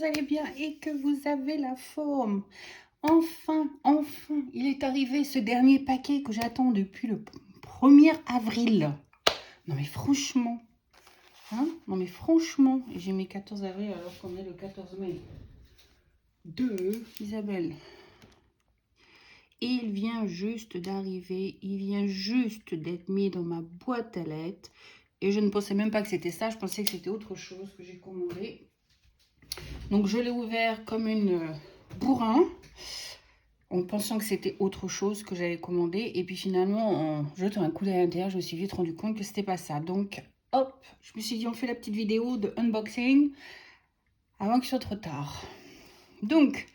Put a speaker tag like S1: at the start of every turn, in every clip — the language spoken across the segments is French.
S1: allez bien et que vous avez la forme. Enfin, il est arrivé ce dernier paquet que j'attends depuis le 1er avril. Non mais franchement, j'ai mis 14 avril alors qu'on est le 14 mai. De Isabelle. Et il vient juste d'arriver, il vient juste d'être mis dans ma boîte à lettres. Et je ne pensais même pas que c'était ça, je pensais que c'était autre chose que j'ai commandé. Donc je l'ai ouvert comme une bourrin, en pensant que c'était autre chose que j'avais commandé. Et puis finalement, en jetant un coup d'œil à l'intérieur, je me suis vite rendu compte que c'était pas ça. Donc hop, je me suis dit on fait la petite vidéo de unboxing avant qu'il soit trop tard. Donc,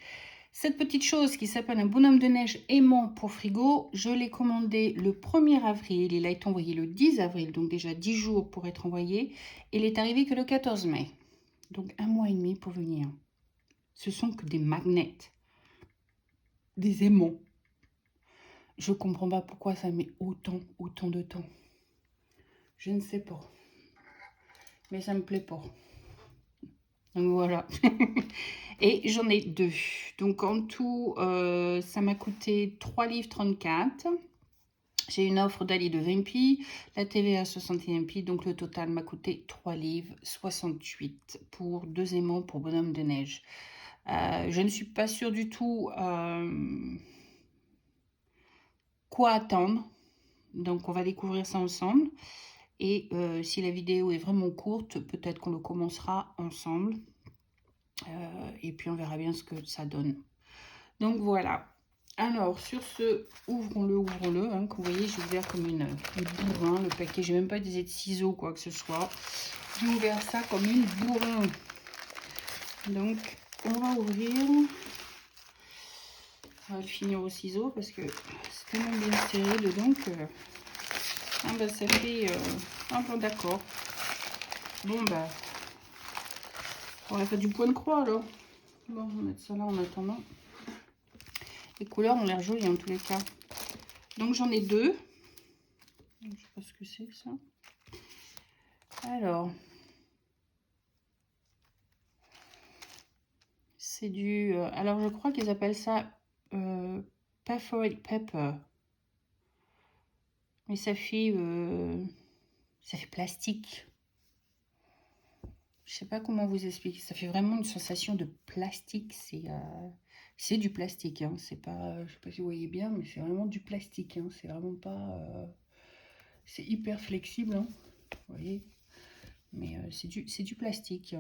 S1: cette petite chose qui s'appelle un bonhomme de neige aimant pour frigo, je l'ai commandé le 1er avril. Il a été envoyé le 10 avril, donc déjà 10 jours pour être envoyé. Et il est arrivé que le 14 mai. Donc 1 mois et demi pour venir. Ce sont que des magnets. Des aimants. Je comprends pas pourquoi ça met autant de temps. Je ne sais pas. Mais ça me plaît pas. Donc voilà. Et j'en ai 2. Donc en tout, ça m'a coûté 3,34 livres. J'ai une offre d'Ali de 20 pi, la TVA 61 pi, donc le total m'a coûté 3,68 livres pour 2 aimants pour bonhomme de neige. Je ne suis pas sûre du tout quoi attendre, donc on va découvrir ça ensemble. Et si la vidéo est vraiment courte, peut-être qu'on le commencera ensemble. Et puis on verra bien ce que ça donne. Donc voilà. Alors sur ce, ouvrons-le, hein, que vous voyez, j'ai ouvert comme une bourrin, le paquet, j'ai même pas utilisé de ciseaux, quoi que ce soit. J'ai ouvert ça comme une bourrin. Donc on va ouvrir. On va le finir au ciseau parce que c'est tellement bien serré dedans que ça fait un peu d'accord. Bon bah on va faire du point de croix alors. Bon, on va mettre ça là en attendant. Les couleurs ont l'air jolies en tous les cas. Donc j'en ai 2. Je sais pas ce que c'est que ça. Alors, c'est du... alors je crois qu'ils appellent ça perforated pepper. Mais ça fait plastique. Je sais pas comment vous expliquer. Ça fait vraiment une sensation de plastique. C'est du plastique. Hein. C'est pas, je sais pas si vous voyez bien, mais c'est vraiment du plastique. Hein. C'est vraiment pas. C'est hyper flexible. Hein. Vous voyez. Mais c'est du plastique.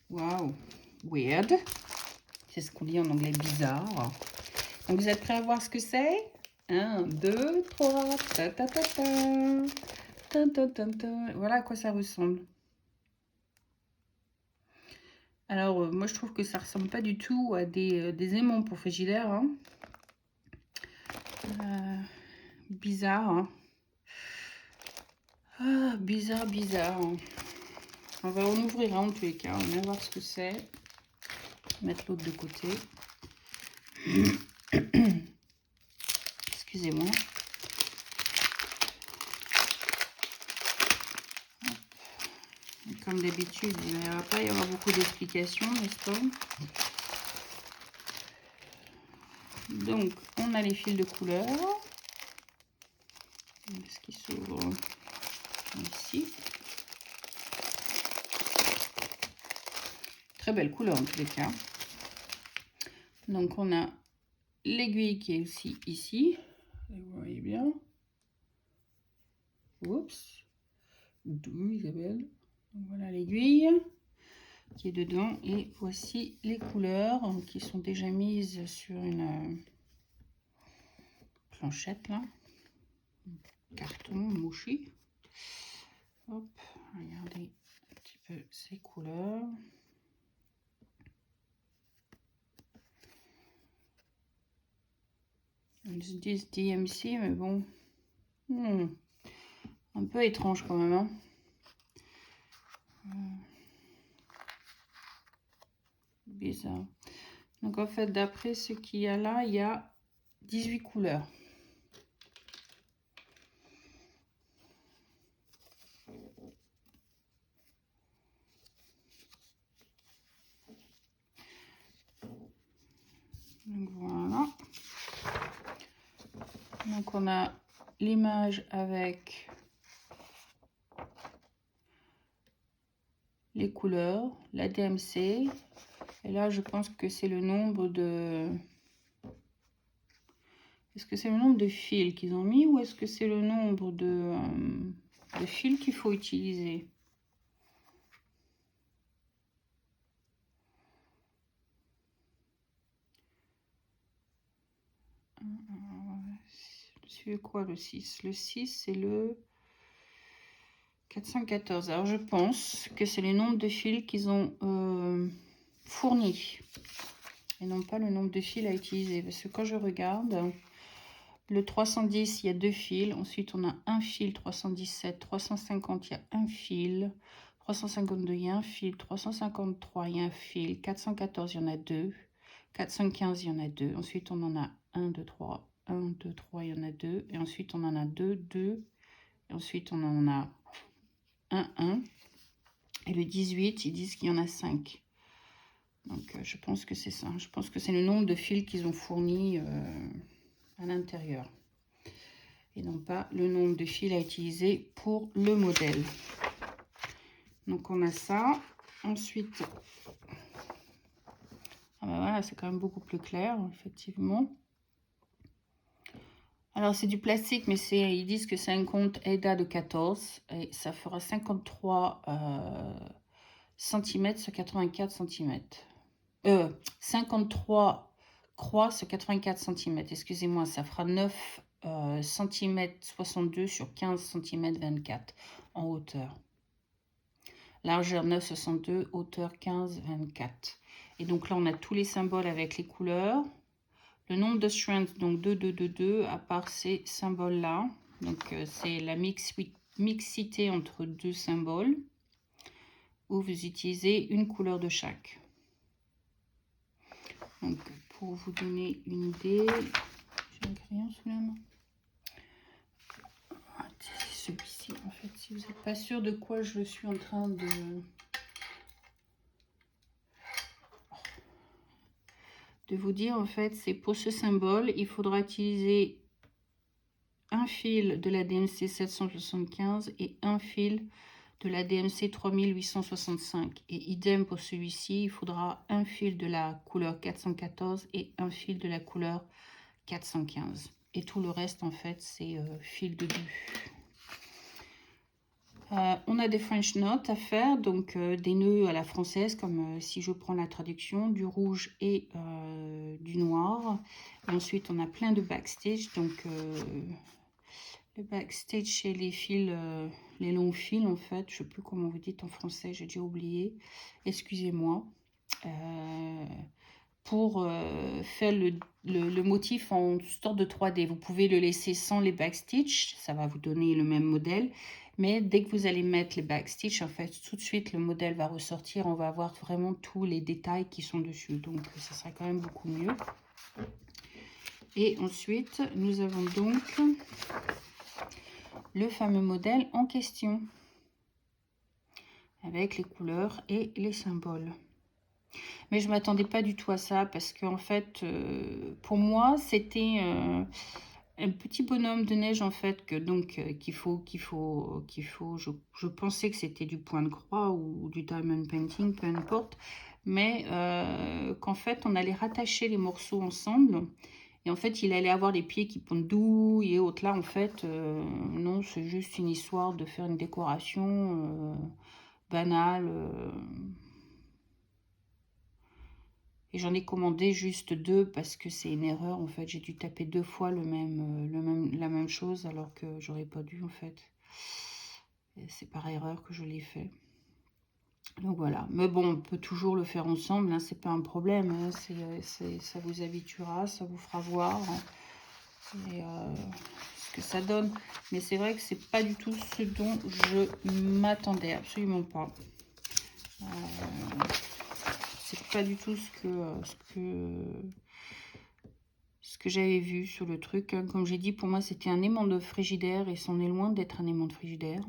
S1: Waouh. Weird. C'est ce qu'on dit en anglais bizarre. Donc vous êtes prêts à voir ce que c'est? 1, 2, 3. Ta ta ta ta. Ta ta ta ta. Voilà à quoi ça ressemble. Alors, moi, je trouve que ça ressemble pas du tout à des aimants pour frigidaire. Hein. Bizarre. Hein. Ah, bizarre. Hein. On va en ouvrir un en tous les cas. On va voir ce que c'est. Mettre l'autre de côté. Excusez-moi. Comme d'habitude, il ne va pas y avoir beaucoup d'explications, n'est-ce pas? Donc, on a les fils de couleur. Ce qui s'ouvre ici. Très belle couleur en tous les cas. Donc, on a l'aiguille qui est aussi ici. Vous voyez bien. Oups. D'où Isabelle. Donc, voilà l'aiguille qui est dedans. Et voici les couleurs qui sont déjà mises sur une planchette là. Carton mouché. Hop, regardez un petit peu ces couleurs. Ils se disent DMC, mais bon, un peu étrange quand même. Hein. Bizarre. Donc en fait, d'après ce qu'il y a là, il y a 18 couleurs. Donc voilà. Donc on a l'image avec les couleurs, la DMC. Et là, je pense que c'est le nombre de... Est-ce que c'est le nombre de fils qu'ils ont mis ou est-ce que c'est le nombre de fils qu'il faut utiliser? C'est quoi le 6? Le 6, c'est le 414. Alors, je pense que c'est le nombre de fils qu'ils ont fournis. Et non pas le nombre de fils à utiliser. Parce que quand je regarde, le 310, il y a 2 fils. Ensuite, on a un fil 317. 350, il y a un fil. 352, il y a un fil. 353, il y a un fil. 414, il y en a 2. 415, il y en a 2. Ensuite, on en a 1, 2, 3. 1, 2, 3, il y en a 2. Et ensuite, on en a 2, 2. Et ensuite, on en a 1, 1. Et le 18, ils disent qu'il y en a 5. Donc, je pense que c'est ça. Je pense que c'est le nombre de fils qu'ils ont fournis à l'intérieur. Et non pas le nombre de fils à utiliser pour le modèle. Donc, on a ça. Ensuite, ah ben voilà, c'est quand même beaucoup plus clair, effectivement. Alors, c'est du plastique, mais ils disent que c'est un compte EDA de 14. Et ça fera 53 cm sur 84 cm. 53 croix sur 84 cm. Excusez-moi, ça fera 9 cm 62 sur 15 cm 24 en hauteur. Largeur 9,62, hauteur 15,24. Et donc là, on a tous les symboles avec les couleurs. Le nombre de strands, donc 2, 2, 2, 2, à part ces symboles-là. Donc, c'est la mixité entre deux symboles, où vous utilisez une couleur de chaque. Donc, pour vous donner une idée, j'ai un crayon sous la main. C'est celui-ci, en fait, si vous n'êtes pas sûr de quoi je suis en train de vous dire, en fait, c'est pour ce symbole, il faudra utiliser un fil de la DMC 775 et un fil de la DMC 3865. Et idem pour celui-ci, il faudra un fil de la couleur 414 et un fil de la couleur 415. Et tout le reste, en fait, c'est fil de but. On a des French notes à faire, donc des nœuds à la française, comme si je prends la traduction, du rouge et du noir. Et ensuite, on a plein de backstage, donc le backstage, c'est les fils, les longs fils, en fait. Je ne sais plus comment vous dites en français, j'ai déjà oublié. Excusez-moi. Pour faire le motif en sorte de 3D. Vous pouvez le laisser sans les backstitch, ça va vous donner le même modèle. Mais dès que vous allez mettre les backstitch, en fait, tout de suite, le modèle va ressortir. On va avoir vraiment tous les détails qui sont dessus. Donc, ça sera quand même beaucoup mieux. Et ensuite, nous avons donc le fameux modèle en question. Avec les couleurs et les symboles. Mais je ne m'attendais pas du tout à ça parce qu'en fait, pour moi, c'était un petit bonhomme de neige en fait qu'il faut, je pensais que c'était du point de croix ou du diamond painting, peu importe, mais qu'en fait, on allait rattacher les morceaux ensemble. Et en fait, il allait avoir des pieds qui pendouillent et autres. Là, en fait, non, c'est juste une histoire de faire une décoration banale. Et j'en ai commandé juste 2 parce que c'est une erreur. En fait, j'ai dû taper 2 fois la même chose alors que j'aurais pas dû en fait. C'est par erreur que je l'ai fait. Donc voilà. Mais bon, on peut toujours le faire ensemble. Hein, c'est pas un problème. Hein, ça vous habituera, ça vous fera voir et, ce que ça donne. Mais c'est vrai que c'est pas du tout ce dont je m'attendais. Absolument pas. C'est pas du tout ce que j'avais vu sur le truc. Comme j'ai dit, pour moi, c'était un aimant de frigidaire et c'en est loin d'être un aimant de frigidaire.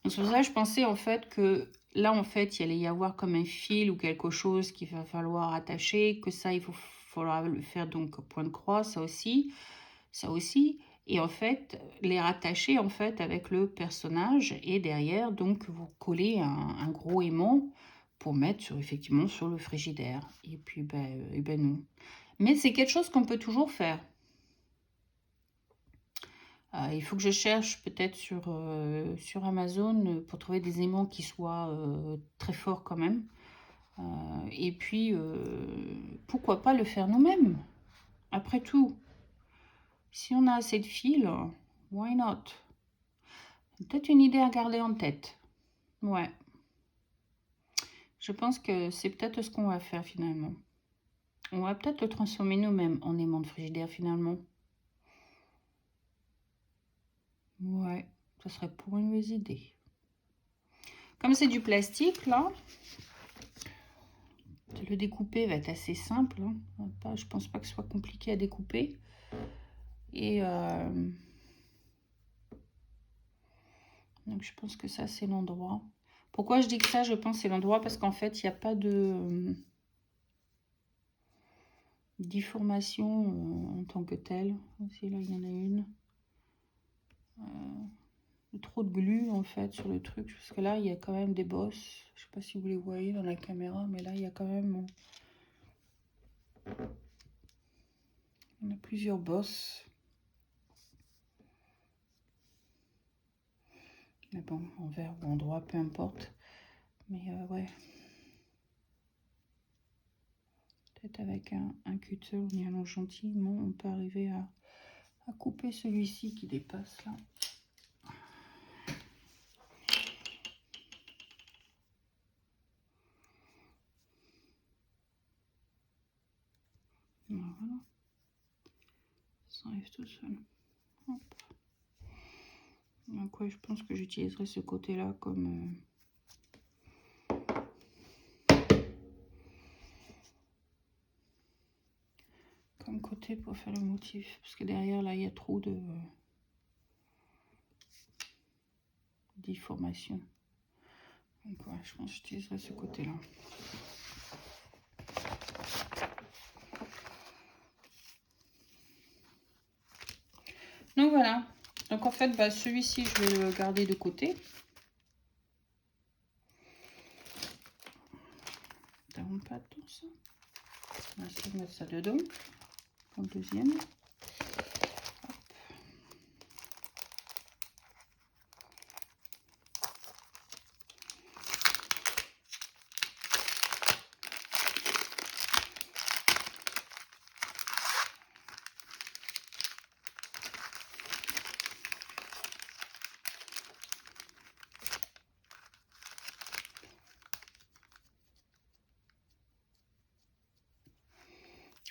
S1: Donc, c'est pour ça que je pensais en fait que là, en fait, il allait y avoir comme un fil ou quelque chose qu'il va falloir attacher, que ça, il faudra le faire donc au point de croix, ça aussi. Et en fait, les rattacher en fait avec le personnage. Et derrière, donc, vous collez un gros aimant pour mettre effectivement sur le frigidaire. Et puis, ben non. Mais c'est quelque chose qu'on peut toujours faire. Il faut que je cherche peut-être sur Amazon pour trouver des aimants qui soient très forts quand même. Et puis, pourquoi pas le faire nous-mêmes? Après tout, si on a assez de fil, why not? Peut-être une idée à garder en tête. Ouais. Je pense que c'est peut-être ce qu'on va faire finalement. On va peut-être le transformer nous-mêmes en aimant de frigidaire finalement. Ouais, ça serait pour une mauvaise idée. Comme c'est du plastique là, le découper va être assez simple. Hein. Je pense pas que ce soit compliqué à découper. Et donc je pense que ça c'est l'endroit. Pourquoi je dis que ça, je pense c'est l'endroit parce qu'en fait il n'y a pas de déformation en tant que telle. Aussi là il y en a une. Trop de glu en fait sur le truc parce que là il y a quand même des bosses. Je sais pas si vous les voyez dans la caméra, mais là il y a quand même on a plusieurs bosses. Mais bon, en vert ou en droit, peu importe. Mais ouais. Peut-être avec un cutter en y allant gentiment, on peut arriver à couper celui-ci qui dépasse là. Voilà. Ça arrive tout seul. Hop. Donc ouais, je pense que j'utiliserai ce côté-là comme côté pour faire le motif. Parce que derrière, là, il y a trop de déformation. Donc ouais, je pense que j'utiliserai ce côté-là. Donc voilà. Donc en fait, celui-ci, je vais le garder de côté. Ça rentre pas tout ça. On va essayer de mettre ça dedans. Pour le deuxième.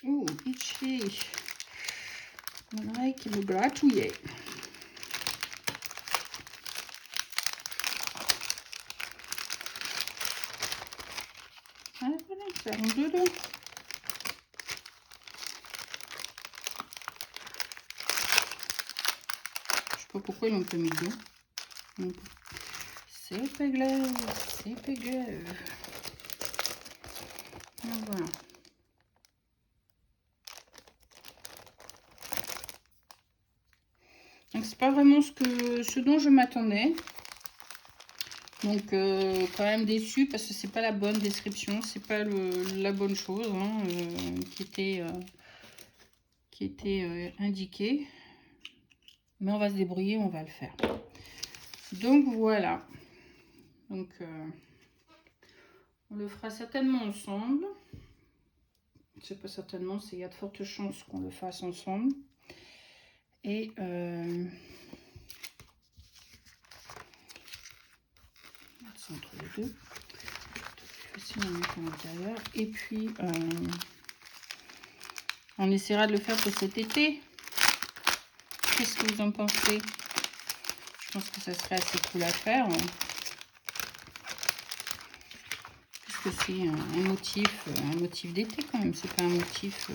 S1: Hop. Itchy. On dirait qu'il me gratouillait. Ah, voilà, ça rentre dedans. Je sais pas pourquoi ils l'ont pas mis dedans. C'est pas grave, c'est pas grave. Voilà. Donc c'est pas vraiment ce dont je m'attendais. Donc quand même déçue parce que c'est pas la bonne description, c'est pas la bonne chose hein, qui était indiquée. Mais on va se débrouiller, on va le faire. Donc voilà. Donc on le fera certainement ensemble. C'est pas certainement, il y a de fortes chances qu'on le fasse ensemble. Et c'est entre les deux. Facile à mettre à l'intérieur. Et puis on essaiera de le faire pour cet été. Qu'est-ce que vous en pensez? Je pense que ça serait assez cool à faire. Puisque c'est un motif d'été quand même. C'est pas un motif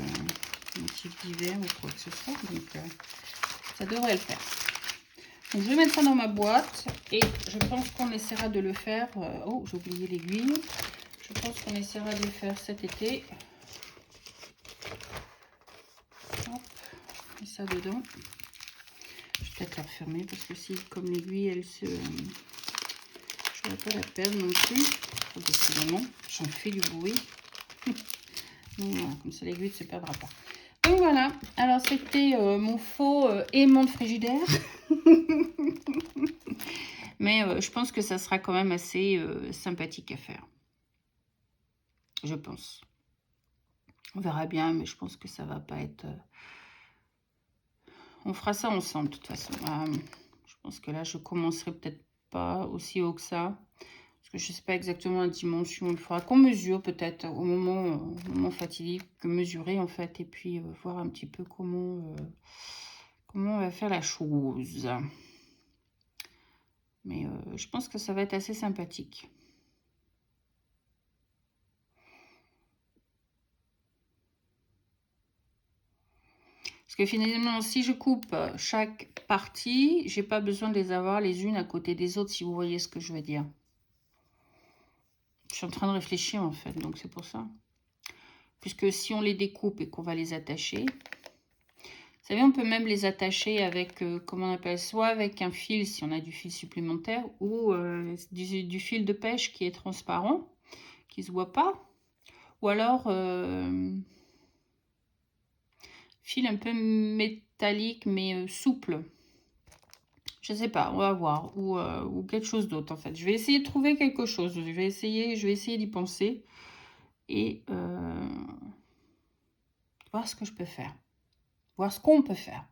S1: d'hiver ou quoi que ce soit. Donc ça devrait le faire. Donc je vais mettre ça dans ma boîte. Et je pense qu'on essaiera de le faire. Oh, j'ai oublié l'aiguille. Je pense qu'on essaiera de le faire cet été. mets ça dedans. Je vais peut-être la refermer parce que si, comme l'aiguille, elle se... je ne vais pas la perdre non plus. Décidément, j'en fais du bruit. Donc voilà, comme ça l'aiguille ne se perdra pas. Donc voilà, alors c'était mon faux aimant de frigidaire. Mais je pense que ça sera quand même assez sympathique à faire. Je pense. On verra bien, mais je pense que ça va pas être... On fera ça ensemble, de toute façon. Je pense que là, je commencerai peut-être pas aussi haut que ça. Parce que je sais pas exactement la dimension. Il faudra qu'on mesure peut-être au moment fatidique, que mesurer en fait. Et puis voir un petit peu comment on va faire la chose. Mais je pense que ça va être assez sympathique. Parce que finalement, si je coupe chaque partie, j'ai pas besoin de les avoir les unes à côté des autres, si vous voyez ce que je veux dire. Je suis en train de réfléchir en fait, donc c'est pour ça. Puisque si on les découpe et qu'on va les attacher, vous savez, on peut même les attacher avec, comment on appelle, soit avec un fil, si on a du fil supplémentaire, ou du fil de pêche qui est transparent, qui ne se voit pas. Ou alors, fil un peu métallique, mais souple. Je sais pas, on va voir. Ou quelque chose d'autre, en fait. Je vais essayer de trouver quelque chose. Je vais essayer d'y penser. Et voir ce que je peux faire. Voir ce qu'on peut faire.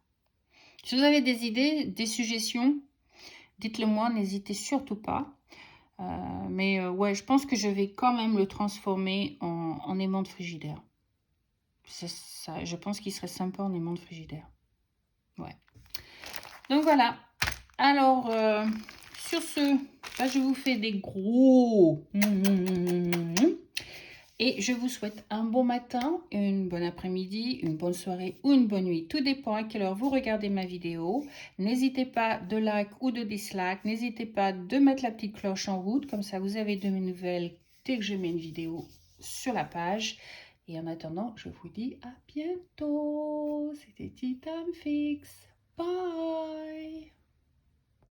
S1: Si vous avez des idées, des suggestions, dites-le moi, n'hésitez surtout pas. Mais ouais, je pense que je vais quand même le transformer en aimant de frigidaire. Ça, je pense qu'il serait sympa en aimant de frigidaire. Ouais. Donc voilà. Alors, sur ce, là, je vous fais des gros... Et je vous souhaite un bon matin, une bonne après-midi, une bonne soirée ou une bonne nuit. Tout dépend à quelle heure vous regardez ma vidéo. N'hésitez pas de like ou de dislike. N'hésitez pas de mettre la petite cloche en route. Comme ça, vous avez de mes nouvelles dès que je mets une vidéo sur la page. Et en attendant, je vous dis à bientôt. C'était Titan Fix. Bye.